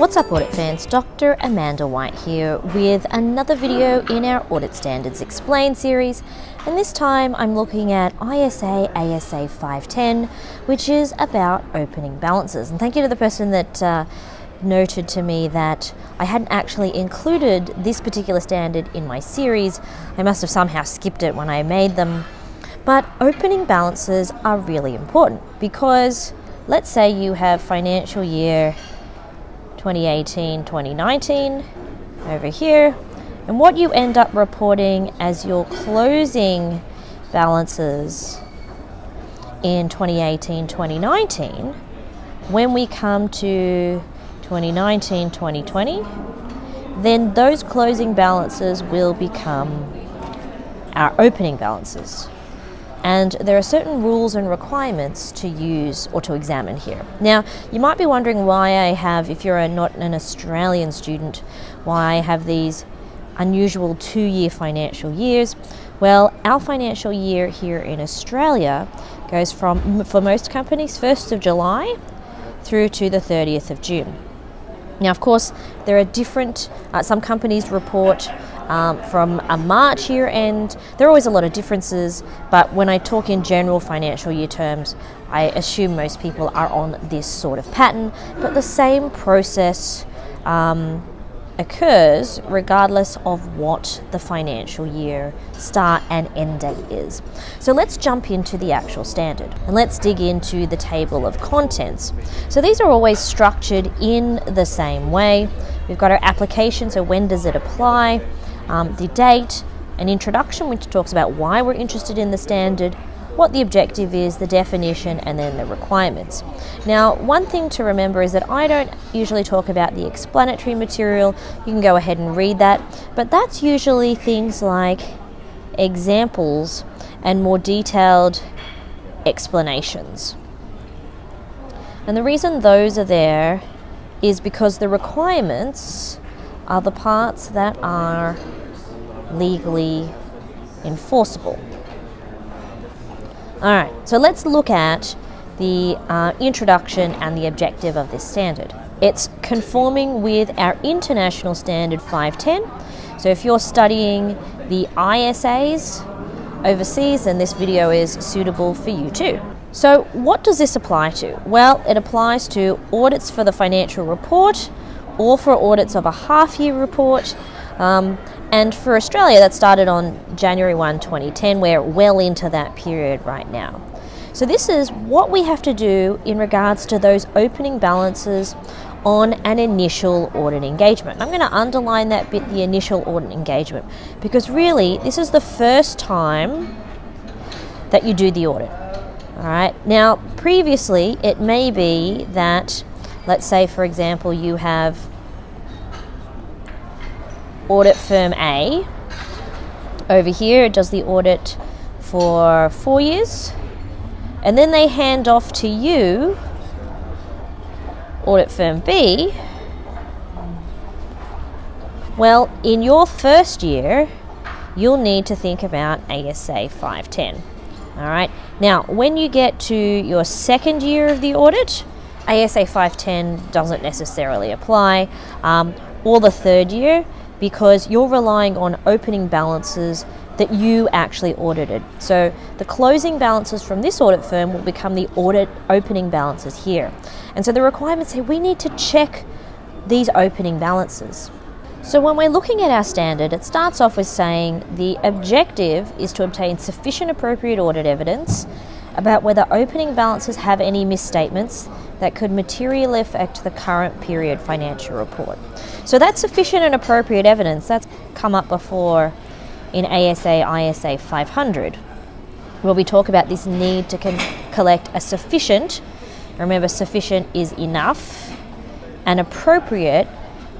What's up, audit fans? Dr. Amanda White here with another video in our Audit Standards Explained series, and this time I'm looking at ISA ASA510, which is about opening balances. And thank you to the person that noted to me that I hadn't actually included this particular standard in my series. I must have somehow skipped it when I made them. But opening balances are really important because let's say you have financial year 2018-2019 over here, and what you end up reporting as your closing balances in 2018-2019, when we come to 2019-2020, then those closing balances will become our opening balances. And there are certain rules and requirements to use or to examine here. Now, you might be wondering why I have, if you're not an Australian student, why I have these unusual 2-year financial years. Well, our financial year here in Australia goes from, for most companies, 1st of July through to the 30th of June. Now, of course, there are different, some companies report from a March year end. There are always a lot of differences, but when I talk in general financial year terms, I assume most people are on this sort of pattern, but the same process occurs regardless of what the financial year start and end date is. So let's jump into the actual standard and let's dig into the table of contents. So these are always structured in the same way. We've got our application, so when does it apply, the date, an introduction which talks about why we're interested in the standard, what the objective is, the definition, and then the requirements. Now, one thing to remember is that I don't usually talk about the explanatory material. You can go ahead and read that, but that's usually things like examples and more detailed explanations. And the reason those are there is because the requirements are the parts that are legally enforceable. All right, so let's look at the introduction and the objective of this standard. It's conforming with our international standard 510. So if you're studying the ISAs overseas, then this video is suitable for you too. So what does this apply to? Well, it applies to audits for the financial report or for audits of a half-year report. And for Australia, that started on January 1, 2010. We're well into that period right now. So this is what we have to do in regards to those opening balances on an initial audit engagement. I'm going to underline that bit, the initial audit engagement, because really this is the first time that you do the audit. All right. Now, previously, it may be that, let's say, for example, you have audit firm A over here, does the audit for 4 years, and then they hand off to you, audit firm B. Well, in your first year, you'll need to think about ASA 510. All right. Now, when you get to your second year of the audit, ASA 510 doesn't necessarily apply, or the third year, because you're relying on opening balances that you actually audited. So the closing balances from this audit firm will become the audit opening balances here. And so the requirements say we need to check these opening balances. So when we're looking at our standard, it starts off with saying the objective is to obtain sufficient appropriate audit evidence about whether opening balances have any misstatements that could materially affect the current period financial report. So that's sufficient and appropriate evidence. That's come up before in ASA ISA 500, where we talk about this need to collect a sufficient, remember sufficient is enough, and appropriate,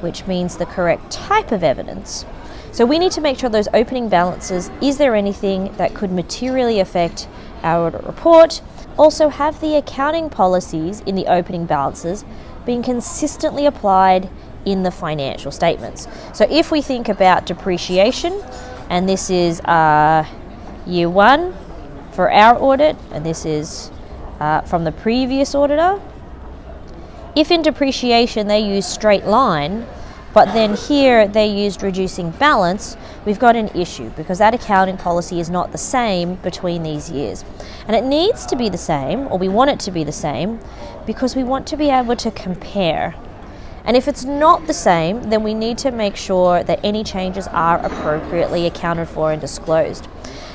which means the correct type of evidence. So we need to make sure those opening balances, is there anything that could materially affect our audit report? Also, have the accounting policies in the opening balances been consistently applied in the financial statements? So if we think about depreciation, and this is year 1 for our audit, and this is from the previous auditor, If in depreciation they use straight line, but then here they used reducing balance, we've got an issue because that accounting policy is not the same between these years. And it needs to be the same, or we want it to be the same, because we want to be able to compare. And if it's not the same, then we need to make sure that any changes are appropriately accounted for and disclosed.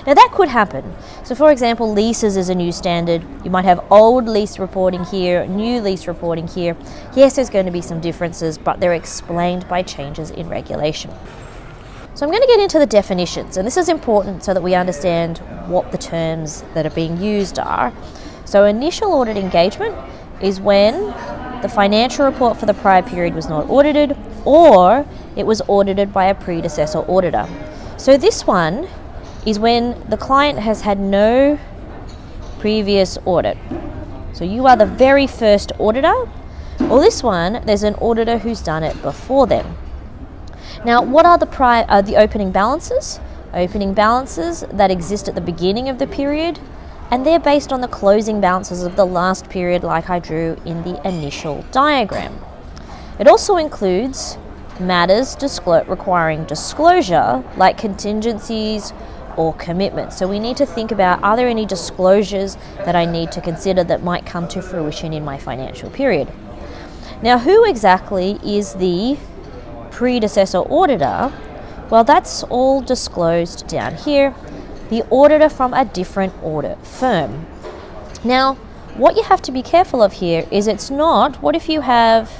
Now that could happen. So for example, leases is a new standard. You might have old lease reporting here, new lease reporting here. Yes, there's going to be some differences, but they're explained by changes in regulation. So I'm going to get into the definitions, and this is important so that we understand what the terms that are being used are. So initial audit engagement is when the financial report for the prior period was not audited, or it was audited by a predecessor auditor. So this one is when the client has had no previous audit. So you are the very first auditor, or this one, there's an auditor who's done it before them. Now, what are the opening balances? Opening balances that exist at the beginning of the period, and they're based on the closing balances of the last period, like I drew in the initial diagram. It also includes matters requiring disclosure, like contingencies or commitments. So we need to think about, are there any disclosures that I need to consider that might come to fruition in my financial period? Now, who exactly is the predecessor auditor? Well, that's all disclosed down here. The auditor from a different audit firm. Now, what you have to be careful of here is it's not, what if you have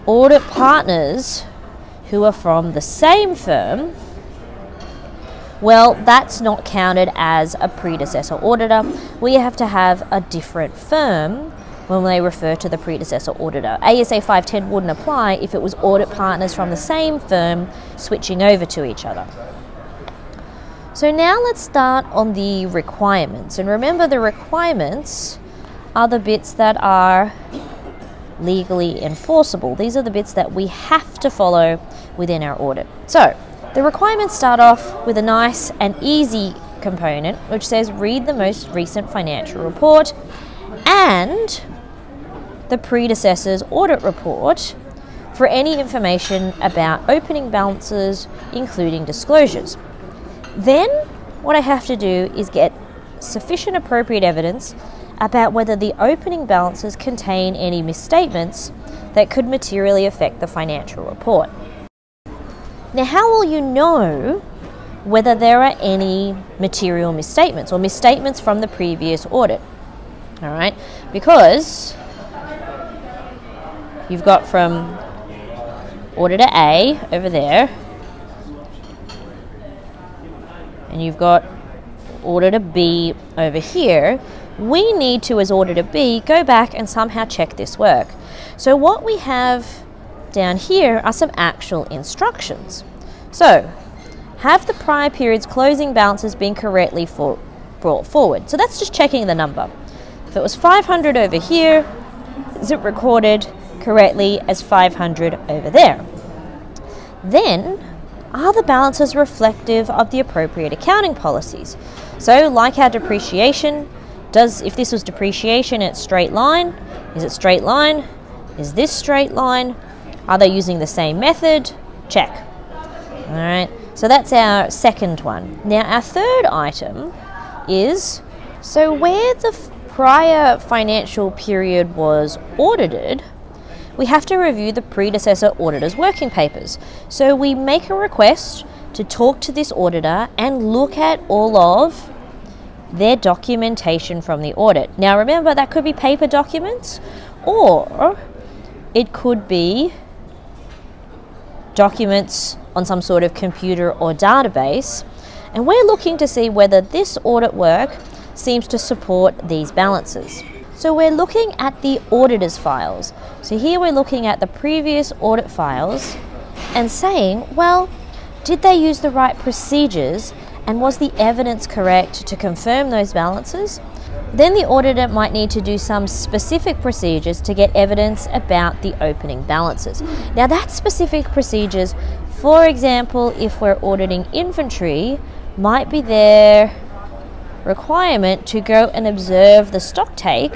audit partners who are from the same firm? Well, that's not counted as a predecessor auditor. We have to have a different firm when they refer to the predecessor auditor. ASA510 wouldn't apply if it was audit partners from the same firm switching over to each other. So now let's start on the requirements. And remember, the requirements are the bits that are legally enforceable. These are the bits that we have to follow within our audit. So the requirements start off with a nice and easy component which says read the most recent financial report and the predecessor's audit report for any information about opening balances, including disclosures. Then what I have to do is get sufficient appropriate evidence about whether the opening balances contain any misstatements that could materially affect the financial report. Now, how will you know whether there are any material misstatements or misstatements from the previous audit? All right, because you've got from Auditor A over there, and you've got Auditor B over here. We need to, as Auditor B, go back and somehow check this work. So what we have down here are some actual instructions. So, have the prior period's closing balances been correctly brought forward? So that's just checking the number. If it was 500 over here, is it recorded correctly as 500 over there? Then, are the balances reflective of the appropriate accounting policies? So, like our depreciation, if this was depreciation, it's straight line. Is it straight line? Is this straight line? Are they using the same method? Check. All right, so that's our second one. Now, our third item is, so where the prior financial period was audited, we have to review the predecessor auditor's working papers. So we make a request to talk to this auditor and look at all of their documentation from the audit. Now remember, that could be paper documents, or it could be documents on some sort of computer or database, and we're looking to see whether this audit work seems to support these balances. So we're looking at the auditor's files. So here we're looking at the previous audit files and saying, well, did they use the right procedures and was the evidence correct to confirm those balances? Then the auditor might need to do some specific procedures to get evidence about the opening balances. Now that specific procedures, for example, if we're auditing inventory, might be their requirement to go and observe the stock take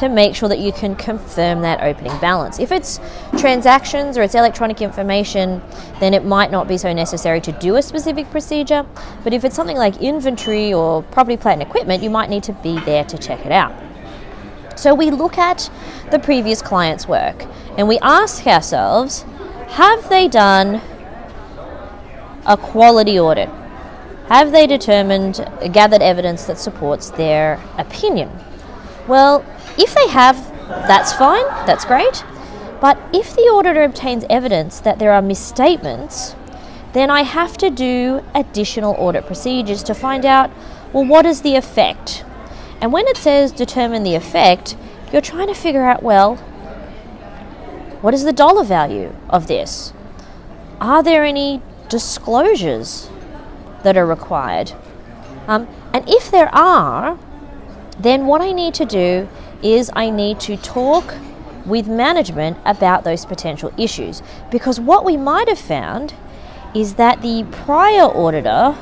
to make sure that you can confirm that opening balance. If it's transactions or it's electronic information, then it might not be so necessary to do a specific procedure. But if it's something like inventory or property, plant and equipment, you might need to be there to check it out. So we look at the previous client's work and we ask ourselves, have they done a quality audit? Have they gathered evidence that supports their opinion? Well, if they have, that's fine, that's great. But if the auditor obtains evidence that there are misstatements, then I have to do additional audit procedures to find out, well, what is the effect? And when it says determine the effect, you're trying to figure out, well, what is the dollar value of this? Are there any disclosures that are required? And if there are, then what I need to do is I need to talk with management about those potential issues, because what we might have found is that the prior auditor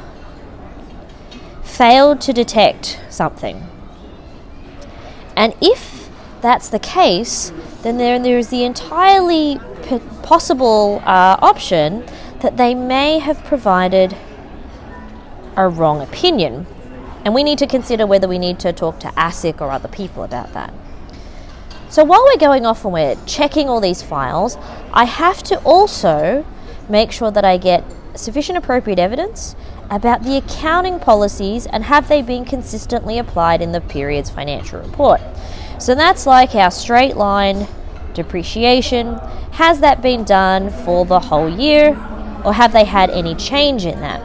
failed to detect something. And if that's the case, then there is the entirely possible option that they may have provided a wrong opinion. And we need to consider whether we need to talk to ASIC or other people about that. So while we're going off and we're checking all these files, I have to also make sure that I get sufficient appropriate evidence about the accounting policies and have they been consistently applied in the period's financial report. So that's like our straight line depreciation. Has that been done for the whole year, or have they had any change in that?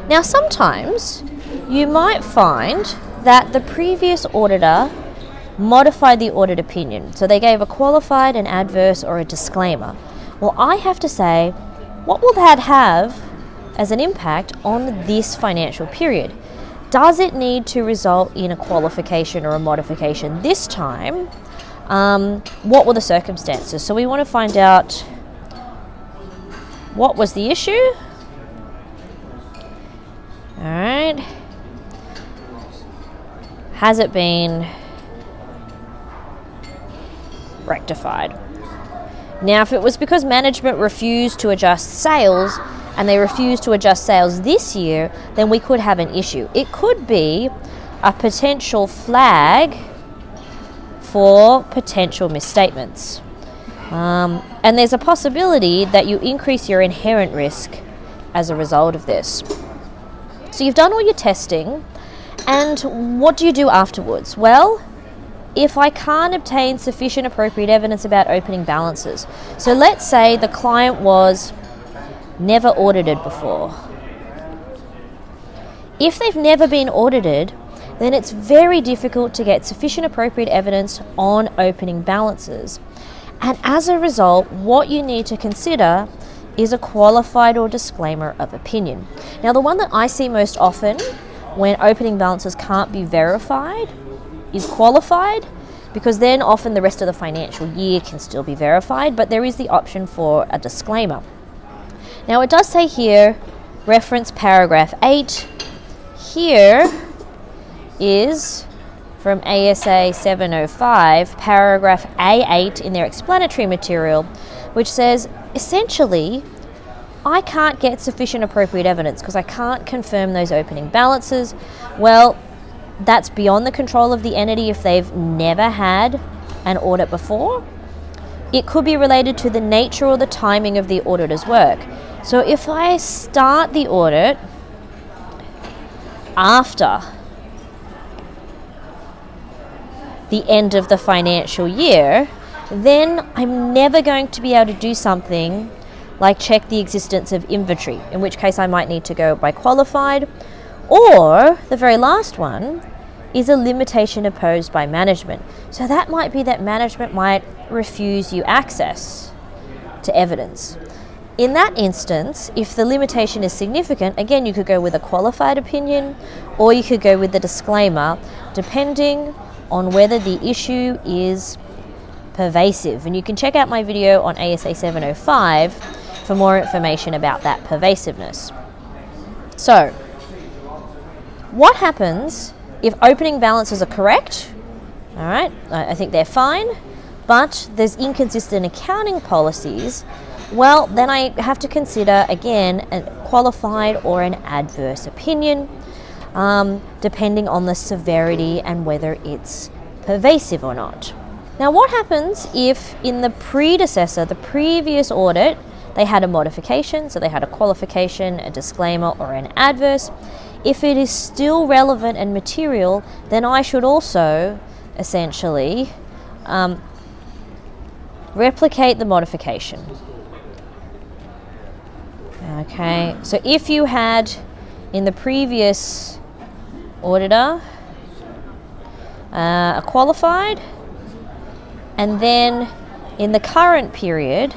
Now sometimes you might find that the previous auditor modified the audit opinion. So they gave a qualified, an adverse or a disclaimer. Well, I have to say, what will that have as an impact on this financial period? Does it need to result in a qualification or a modification this time? What were the circumstances? So we want to find out what was the issue. All right. Has it been rectified? Now, if it was because management refused to adjust sales and they refused to adjust sales this year, then we could have an issue. It could be a potential flag for potential misstatements. And there's a possibility that you increase your inherent risk as a result of this. So you've done all your testing, and what do you do afterwards? Well, if I can't obtain sufficient appropriate evidence about opening balances, so let's say the client was never audited before. If they've never been audited, then it's very difficult to get sufficient appropriate evidence on opening balances. And as a result, what you need to consider is a qualified or disclaimer of opinion. Now, the one that I see most often when opening balances can't be verified is qualified, because then often the rest of the financial year can still be verified, but there is the option for a disclaimer. Now, it does say here, reference paragraph 8. Here is from ASA 705, paragraph A8 in their explanatory material, which says, essentially, I can't get sufficient appropriate evidence because I can't confirm those opening balances. Well, that's beyond the control of the entity if they've never had an audit before. It could be related to the nature or the timing of the auditor's work. So if I start the audit after the end of the financial year, then I'm never going to be able to do something like check the existence of inventory, in which case I might need to go by qualified, or the very last one is a limitation imposed by management. So that might be that management might refuse you access to evidence. In that instance, if the limitation is significant, again, you could go with a qualified opinion or you could go with the disclaimer, depending on whether the issue is pervasive. And you can check out my video on ASA 705 for more information about that pervasiveness. So, what happens if opening balances are correct, All right, I think they're fine, but there's inconsistent accounting policies. Well, then I have to consider, again, a qualified or an adverse opinion, depending on the severity and whether it's pervasive or not. Now, what happens if in the predecessor, the previous audit, they had a modification, so they had a qualification, a disclaimer, or an adverse? If it is still relevant and material, then I should also essentially replicate the modification. Okay, so if you had in the previous auditor a qualified, and then in the current period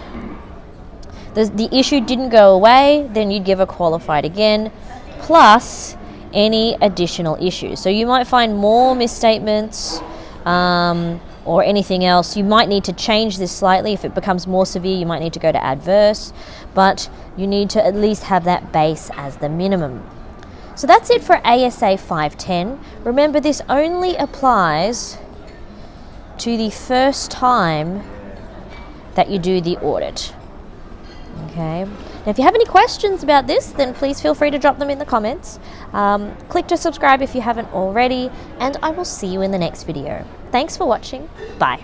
the issue didn't go away, then you'd give a qualified again, plus any additional issues. So you might find more misstatements or anything else. You might need to change this slightly. If it becomes more severe, you might need to go to adverse, but you need to at least have that base as the minimum. So that's it for ASA 510. Remember, this only applies to the first time that you do the audit. Okay. Now, if you have any questions about this, then please feel free to drop them in the comments. Click to subscribe if you haven't already, and I will see you in the next video. Thanks for watching. Bye.